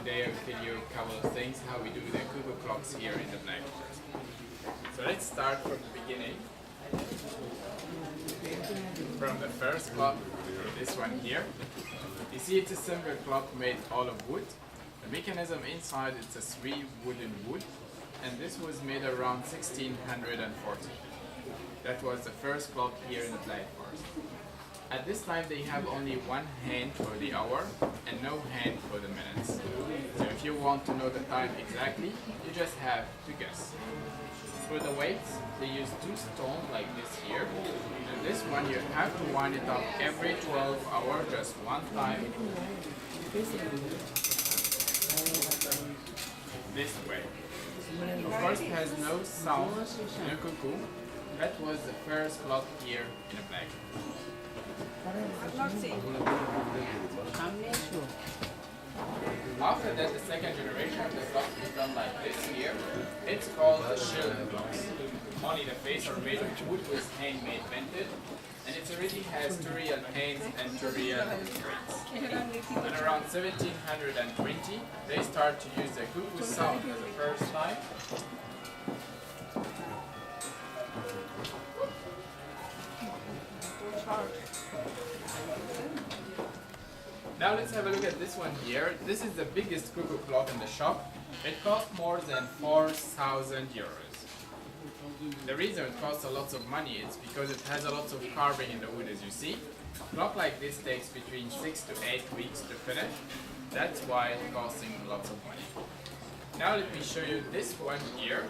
today I'll tell you a couple of things how we do the cuckoo clocks here in the Black Forest. So let's start from the beginning. From the first clock, this one here. You see it's a simple clock made all of wood. The mechanism inside it's a 3 wooden wood, and this was made around 1640. That was the first clock here in the Black Forest. At this time they have only one hand for the hour and no hand for the minutes. So if you want to know the time exactly, you just have to guess. For the weights, they use 2 stones like this here. And this one you have to wind it up every 12 hours just one time. This way. Of course it has no sound, no cuckoo. That was the first clock here in a Black. After that, the second generation of the clock is done like this here. It's called the Schilden clocks. Only the face are made of wood with handmade vented, and it already has two real hands and two real strings. And around 1720, they start to use the cuckoo sound for the first time. Now let's have a look at this one here. This is the biggest cuckoo clock in the shop. It costs more than 4,000 euros. The reason it costs a lot of money is because it has a lot of carving in the wood, as you see. A clock like this takes between 6 to 8 weeks to finish. That's why it's costing lots of money. Now let me show you this one here.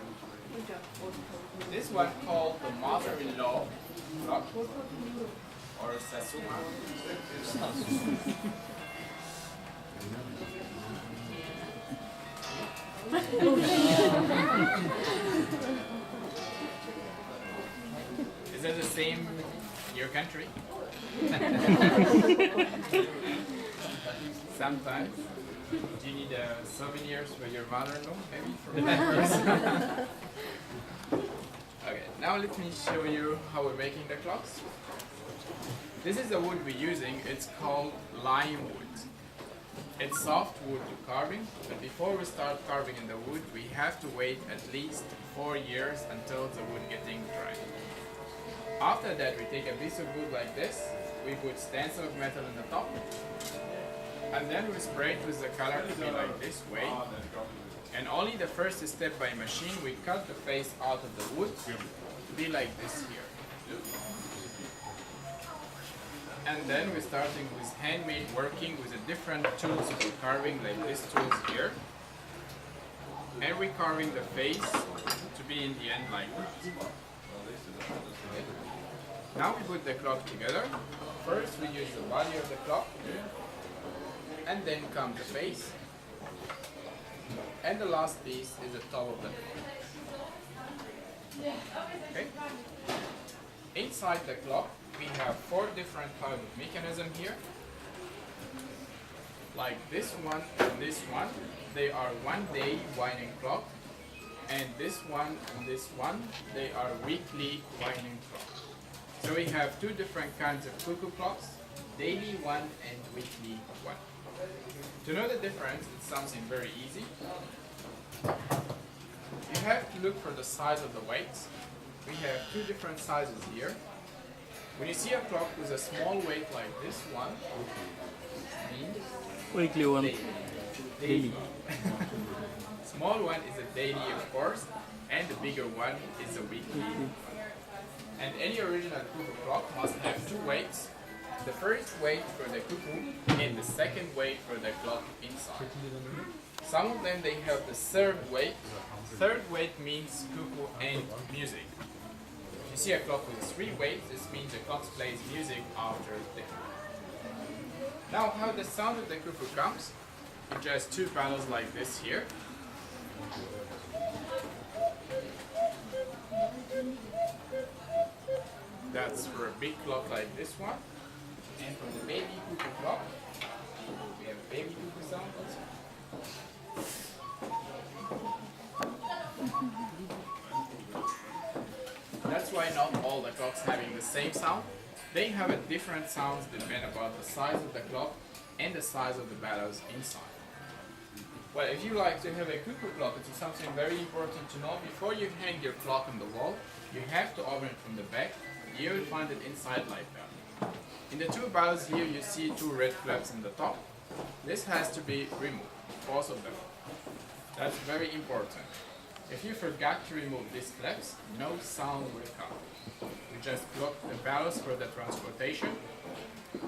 This one called the mother-in-law clock, or Sasuma. Is that the same in your country? Sometimes. Do you need souvenirs for your mother-in-law, maybe, from that person? Okay, now let me show you how we're making the clocks. This is the wood we're using. It's called lime wood. It's soft wood to carving, but before we start carving in the wood, we have to wait at least 4 years until the wood getting dry. After that, we take a piece of wood like this, we put stencil of metal in the top, and then we spray it with the color to be like this way. And only the first step by machine, we cut the face out of the wood to be like this here. And then we're starting with handmade working with a different tools for carving, like this tools here. And we're carving the face to be in the end like that. Now we put the clock together. First we use the body of the clock, and then come the face. And the last piece is the top of the clock. Okay? Inside the clock, we have 4 different types of mechanism here. Like this one and this one, they are 1 day winding clock. And this one and this one, they are weekly winding clock. So we have 2 different kinds of cuckoo clocks, daily one and weekly one. To know the difference, it's something very easy. You have to look for the size of the weights. We have 2 different sizes here. When you see a clock with a small weight like this one, means weekly one. Daily. Small one is a daily, of course, and the bigger one is a weekly. And any original cuckoo clock must have 2 weights. The first weight for the cuckoo and the second weight for the clock inside. Some of them they have the third weight. Third weight means cuckoo and music. If you see a clock with 3 weights, this means the clock plays music after the cuckoo. Now how the sound of the cuckoo comes, it just 2 panels like this here. That's for a big clock like this one. And for the baby cuckoo clock, we have baby cuckoo sound also. That's why not all the clocks having the same sound. They have a different sounds depending about the size of the clock and the size of the bellows inside. Well, if you like to have a cuckoo clock, it is something very important to know. Before you hang your clock on the wall, you have to open it from the back. You will find it inside like that. In the two bells here, you see two red flaps in the top. This has to be removed, both of them. That's very important. If you forgot to remove these flaps, no sound will come. You just block the bells for the transportation,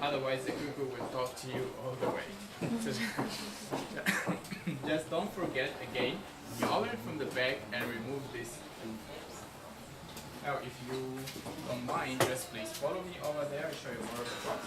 otherwise the cuckoo will talk to you all the way. So just don't forget again, you open it from the back and remove these two flaps. Now if you don't mind, just please follow me over there, I'll show you more of the clock.